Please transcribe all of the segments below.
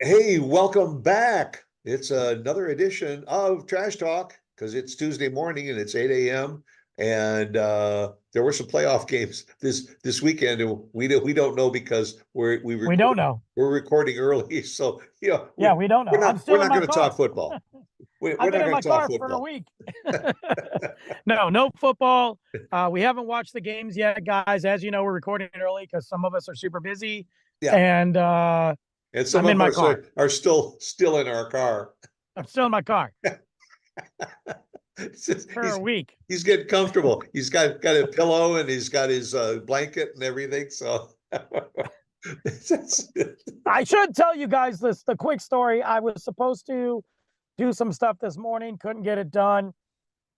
Hey, welcome back. It's another edition of Trash Talk because it's Tuesday morning and it's 8 a.m. And there were some playoff games this weekend, and we don't know because We don't know. we're recording early. So Yeah, we don't we're know. I'm not we're still in not my going to talk car. football. We're I've been not in going my to talk car for a football. week. No football. We haven't watched the games yet, guys. As you know, we're recording early because some of us are super busy, Yeah, and and some I'm in of my us car. are still in our car. I'm still in my car It's just- for a week. he's getting comfortable. He's got a pillow and he's got his blanket and everything. So I should tell you guys the quick story. I was supposed to do some stuff this morning, couldn't get it done.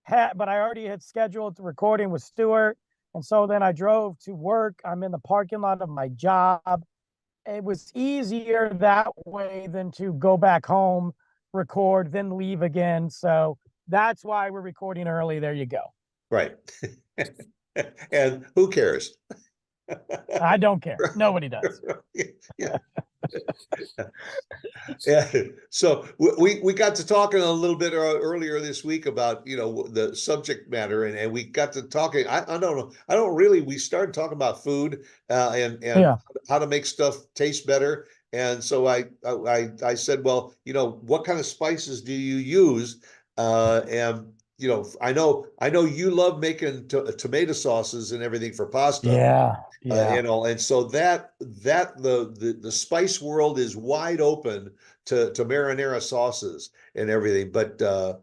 But I already had scheduled the recording with Stuart. And so then I drove to work. I'm in the parking lot of my job. It was easier that way than to go back home, record, then leave again. So that's why we're recording early. There you go. right. And who cares? I don't care. Nobody does. Yeah. Yeah. So we got to talking a little bit earlier this week about the subject matter, and we got to talking. I don't know. I don't really. We started talking about food and Yeah. how to make stuff taste better. And so I said, well, what kind of spices do you use? And I know you love making tomato sauces and everything for pasta Yeah. Yeah. and so the spice world is wide open to marinara sauces and everything. But uh,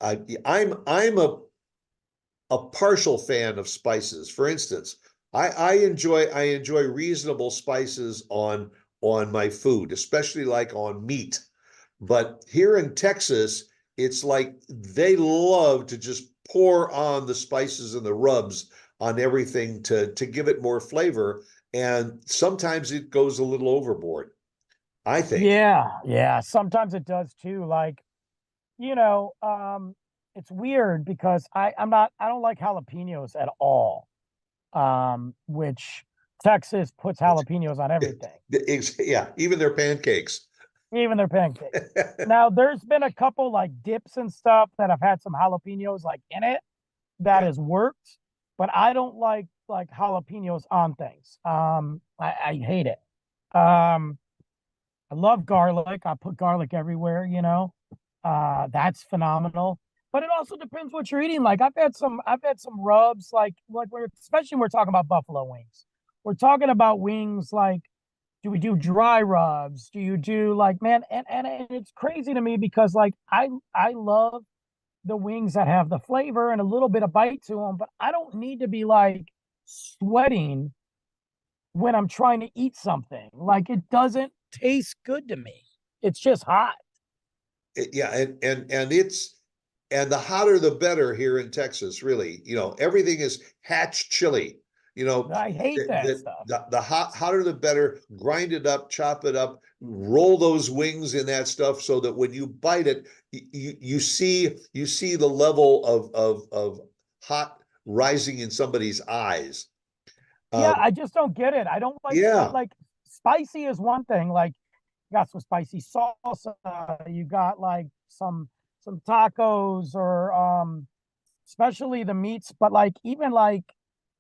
I'm a partial fan of spices. For instance, I enjoy reasonable spices on my food, especially like on meat. But here in Texas, it's like they love to just pour on the spices and the rubs on everything to give it more flavor. And sometimes it goes a little overboard, I think. Yeah. Yeah. Sometimes it does too. Like, you know, it's weird because I don't like jalapenos at all. Which Texas puts jalapenos on everything, Yeah, even their pancakes. even their pancakes. Now, there's been a couple like dips and stuff that have had some jalapenos like in it that Yeah, has worked, but I don't like jalapenos on things. I hate it. I love garlic. I put garlic everywhere. That's phenomenal. But it also depends what you're eating. Like I've had some rubs, like especially when we're talking about buffalo wings. We're talking about wings like, do we do dry rubs? Do you do like, man, and it's crazy to me because like I love the wings that have the flavor and a little bit of bite to them, but I don't need to be like sweating when I'm trying to eat something. Like it doesn't taste good to me. It's just hot. yeah, and the hotter the better here in Texas, really. Everything is hatch chili. I hate that that stuff. the hotter the better. Grind it up, chop it up, roll those wings in that stuff so that when you bite it, you see the level of hot rising in somebody's eyes. Yeah, Um, I just don't get it. I don't yeah, like spicy is one thing. Like you got some spicy salsa, you got like some tacos or especially the meats, but like even like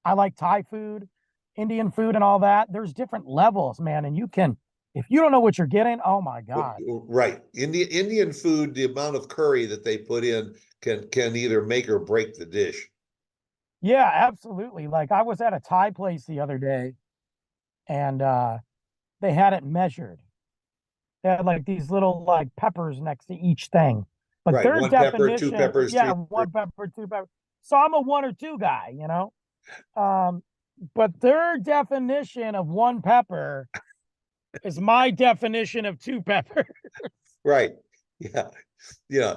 I like Thai food, Indian food and all that. There's different levels, man, and you can if you don't know what you're getting, oh my God. right. Indian food, the amount of curry that they put in can either make or break the dish. Yeah, absolutely. Like I was at a Thai place the other day and they had it measured. They had like these little like peppers next to each thing. But Right. their One pepper, two definition, peppers, yeah, three peppers. one pepper, two pepper. So I'm a one or two guy. Um, but their definition of one pepper is my definition of two peppers. Right. Yeah. Yeah.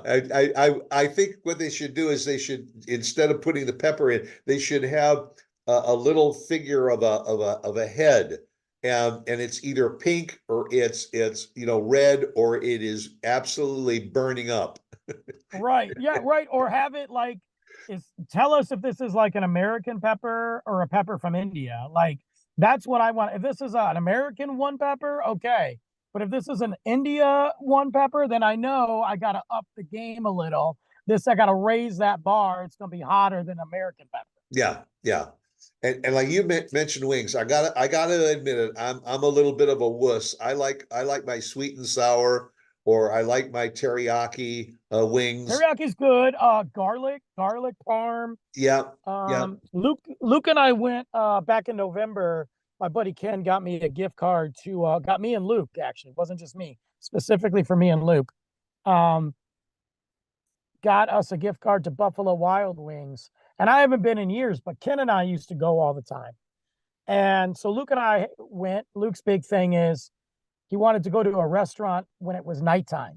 I think what they should do is they should, instead of putting the pepper in, they should have a little figure of a head. And it's either pink or it's red or it is absolutely burning up. Right. Yeah, right. Or have it like is tell us if this is like an American pepper or a pepper from India. Like that's what I want. If this is an American one pepper, okay. But if this is an India one pepper, then I know I got to up the game a little. This, I got to raise that bar. It's going to be hotter than American pepper. Yeah, yeah. And like you mentioned wings, I gotta admit it. I'm a little bit of a wuss. I like my sweet and sour, or I like my teriyaki wings. Teriyaki's good. Garlic parm. Yeah, yeah, Luke and I went back in November. My buddy Ken got me a gift card to got me and Luke, actually. It wasn't just me, specifically for me and Luke. Um, got us a gift card to Buffalo Wild Wings. And I haven't been in years, but Ken and I used to go all the time. And so Luke and I went. Luke's big thing is he wanted to go to a restaurant when it was nighttime.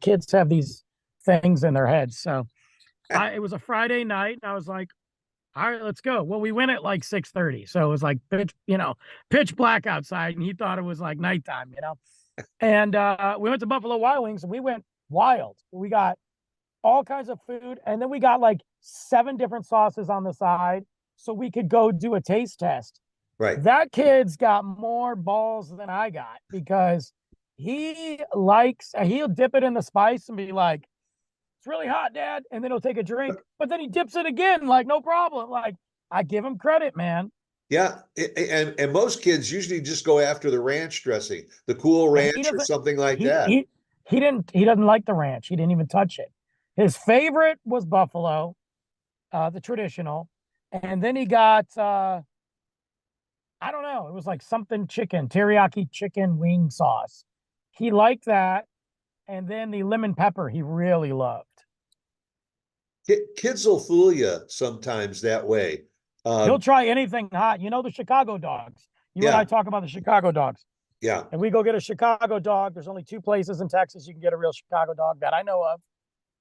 Kids have these things in their heads. So it was a Friday night, and I was like, all right, let's go. Well, we went at like 6:30. So it was like pitch black outside, and he thought it was like nighttime. And we went to Buffalo Wild Wings and we went wild. We got all kinds of food, and then we got like 7 different sauces on the side so we could go do a taste test. right. That kid's got more balls than I got because he'll dip it in the spice and be like, it's really hot, Dad. And then he'll take a drink, but then he dips it again, like, no problem. Like, I give him credit, man. Yeah, and most kids usually just go after the ranch dressing, the Cool And he Ranch or doesn't, something like he, that. he doesn't like the ranch. He didn't even touch it. His favorite was buffalo, the traditional. And then he got, I don't know, it was like something chicken, teriyaki chicken wing sauce. He liked that. And then the lemon pepper he really loved. Kids will fool you sometimes that way. He'll try anything hot. You know the Chicago dogs. You and I Yeah, talk about the Chicago dogs. yeah, And we go get a Chicago dog. There's only 2 places in Texas you can get a real Chicago dog that I know of.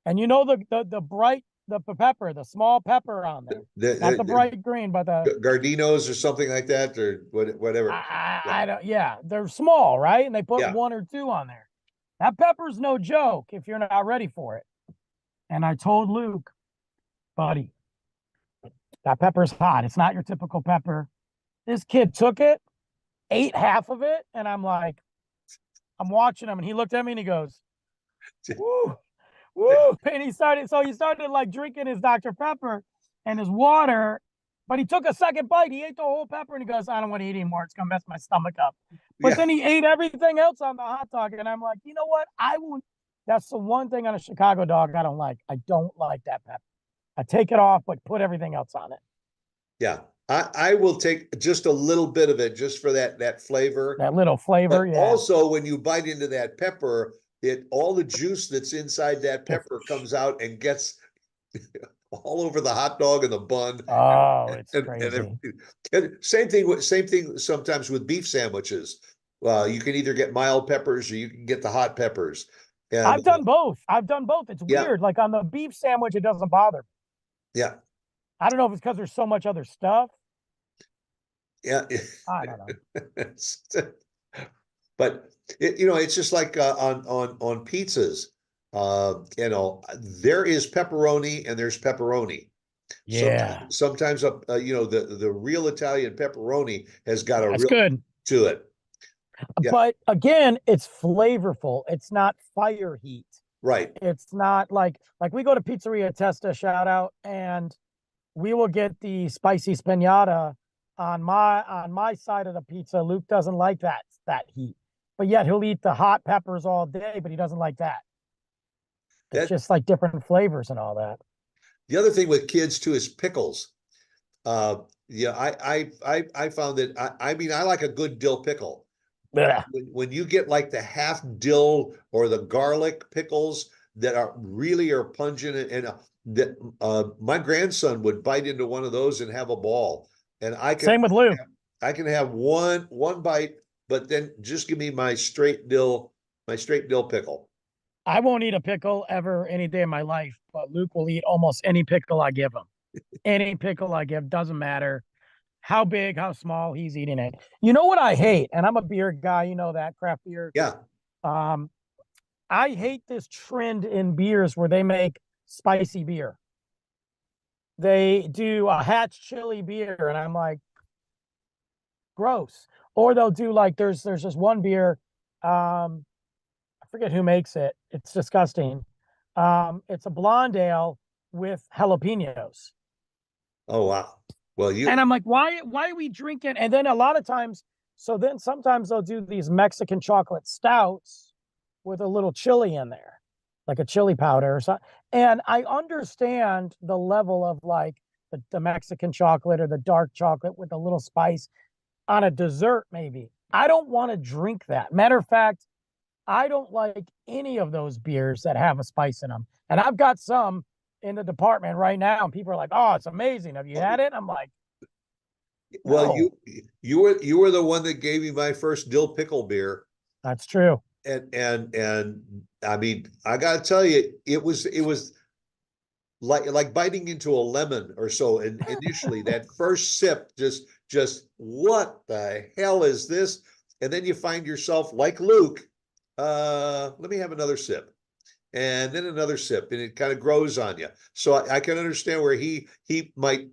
And you know the bright the pepper, the small pepper on there, not the bright green, but the Gardinos or something like that, or whatever. Yeah, I don't. Yeah, they're small, right? And they put yeah, 1 or 2 on there. That pepper's no joke if you're not ready for it. And I told Luke, buddy, that pepper's hot. It's not your typical pepper. This kid took it, ate half of it, and I'm like, I'm watching him, and he looked at me and he goes, "Woo, woo!" And he started like drinking his Dr. Pepper and his water, but he took a second bite. He ate the whole pepper, and he goes, "I don't want to eat anymore. It's gonna mess my stomach up." But yeah. then he ate everything else on the hot dog, and I'm like, you know what? I won't. That's the one thing on a Chicago dog I don't like. I don't like that pepper. I take it off, but put everything else on it. Yeah. I will take just a little bit of it just for that flavor. That little flavor, But yeah. also when you bite into that pepper, all the juice that's inside that pepper comes out and gets all over the hot dog and the bun. Oh, it's And, crazy. same thing sometimes with beef sandwiches. You can either get mild peppers or you can get the hot peppers. And I've done both. I've done both. It's yeah, weird. Like on the beef sandwich, it doesn't bother me. yeah, I don't know if it's because there's so much other stuff. yeah. I don't know. But it's just like on pizzas. There is pepperoni and there's pepperoni. Yeah, Sometimes the real Italian pepperoni has got a that's real good. to it. Yeah, But again, it's flavorful. It's not fire heat. right. It's not like we go to Pizzeria Testa, shout out, and we will get the spicy spagnotta on my side of the pizza. Luke doesn't like that heat, but yet he'll eat the hot peppers all day, but he doesn't like that. It's That just like different flavors and all that. the other thing with kids too is pickles. Yeah, I found that I mean I like a good dill pickle. Ugh. When you get like the half dill or the garlic pickles that are pungent and that my grandson would bite into one of those and have a ball. And Same with Lou. I can have one bite, but then just give me my straight dill pickle. I won't eat a pickle ever any day of my life, but Luke will eat almost any pickle I give him. Any pickle I give, doesn't matter how big, how small, he's eating it. You know what I hate? And I'm a beer guy, you know that, craft beer. Yeah, Um, I hate this trend in beers where they make spicy beer. They do a Hatch chili beer, and I'm like, gross. Or they'll do like there's this one beer I forget who makes it. It's disgusting. It's a blonde ale with jalapenos. Oh wow. Well, And you I'm like, why are we drinking? And then a lot of times, so then sometimes they'll do these Mexican chocolate stouts with a little chili in there, like a chili powder or something. And I understand the level of like the Mexican chocolate or the dark chocolate with a little spice on a dessert, maybe. I don't want to drink that. Matter of fact, I don't like any of those beers that have a spice in them. And I've got some in the department right now, and people are like, "Oh, it's amazing. Have you had it?" I'm like, well "No, you were the one that gave me my first dill pickle beer. that's true." And I mean, I gotta tell you, it was like biting into a lemon or so. And initially, that first sip, just what the hell is this? And then you find yourself like Luke. Let me have another sip, and then another sip, and it kind of grows on you. So I can understand where he might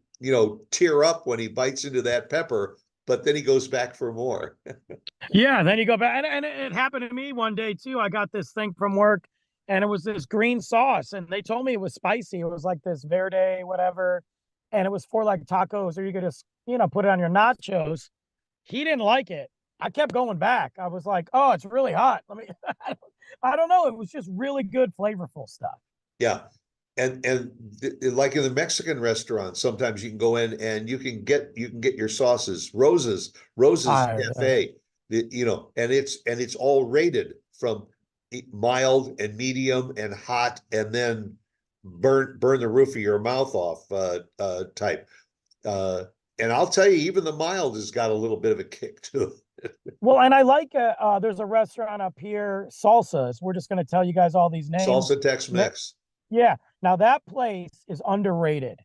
tear up when he bites into that pepper, but then he goes back for more. Yeah, then you go back, and it happened to me one day too. I got this thing from work, and it was this green sauce, and they told me it was spicy. It was like this verde, whatever, and it was for like tacos, or you could just put it on your nachos. He didn't like it. I kept going back. I was like, "Oh, it's really hot." Let me. I don't know. It was just really good, flavorful stuff. Yeah. And like in the Mexican restaurant, sometimes you can go in and you can get your sauces, Rose's I Cafe, and it's all rated from mild and medium and hot, and then burn the roof of your mouth off type. Uh, and I'll tell you, even the mild has got a little bit of a kick too. Well, and I like there's a restaurant up here, Salsas. We're just going to tell you guys all these names. Salsa Tex-Mex. Yeah. Now that place is underrated.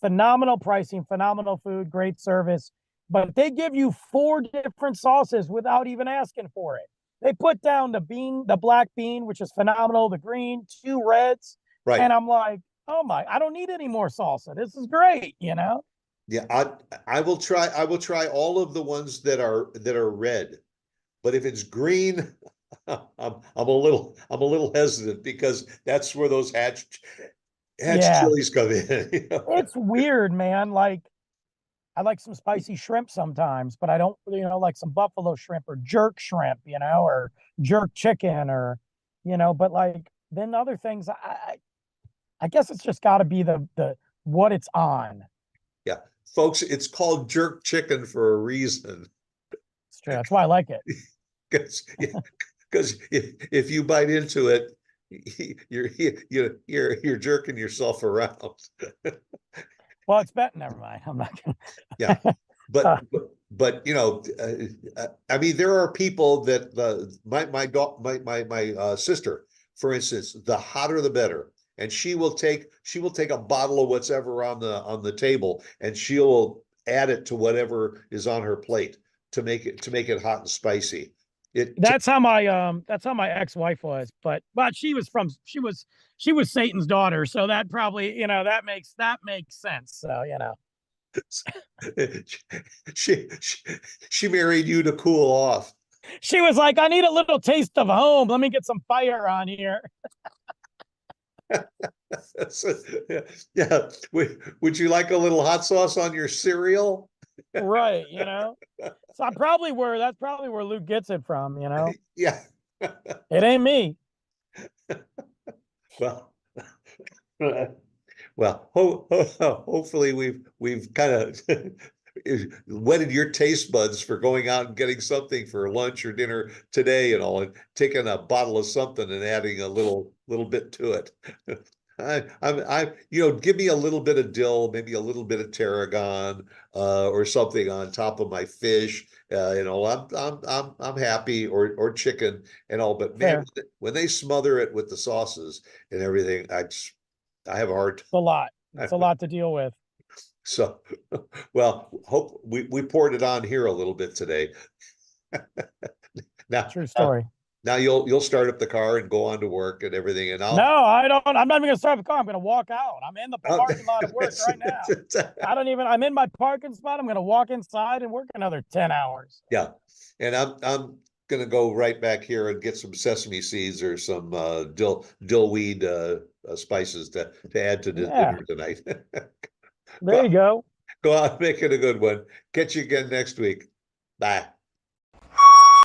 Phenomenal pricing, phenomenal food, great service, but they give you four different sauces without even asking for it. They put down the black bean, which is phenomenal, the green, two reds, Right. and I'm like, "Oh my, I don't need any more salsa. This is great." Yeah, I will try all of the ones that are red. But if it's green, I'm a little hesitant because that's where those hatch Yeah. chilies come in. It's weird, man. Like I like some spicy shrimp sometimes, but I don't, like some buffalo shrimp or jerk shrimp, or jerk chicken but like then other things, I guess it's just got to be the what it's on. Yeah, folks, it's called jerk chicken for a reason. It's true. That's why I like it. Because if you bite into it, you're jerking yourself around. Well, it's bet. Never mind. I'm not Yeah, gonna. but uh, but I mean, there are people that my sister, for instance, the hotter the better, and she will take a bottle of whatever on the table, and she'll add it to whatever is on her plate to make it hot and spicy. It that's how my ex-wife was, but she was Satan's daughter, so that probably that makes sense. So. she married you to cool off. She was like, I need a little taste of home. Let me get some fire on here. Yeah, yeah. Would you like a little hot sauce on your cereal? Right. So that's probably where Luke gets it from. Yeah. It ain't me. Well, well, hopefully we've kind of whetted your taste buds for going out and getting something for lunch or dinner today and all, and taking a bottle of something and adding a little bit to it. Give me a little bit of dill, maybe a little bit of tarragon, or something on top of my fish. I'm happy, or chicken and all. But man, Fair. when they smother it with the sauces and everything, I have a hard It's a lot. It's a time. lot to deal with. So, well, hope we poured it on here a little bit today. Now, True story. now you'll start up the car and go on to work and everything, and No, I'll. I don't. I'm not even gonna start the car. I'm gonna walk out. I'm in the I'll parking lot at work right now. I'm in my parking spot. I'm gonna walk inside and work another 10 hours. yeah, and I'm gonna go right back here and get some sesame seeds or some dill weed spices to add to the Yeah, dinner tonight. there Go, you go. go out and make it a good one. Catch you again next week. Bye.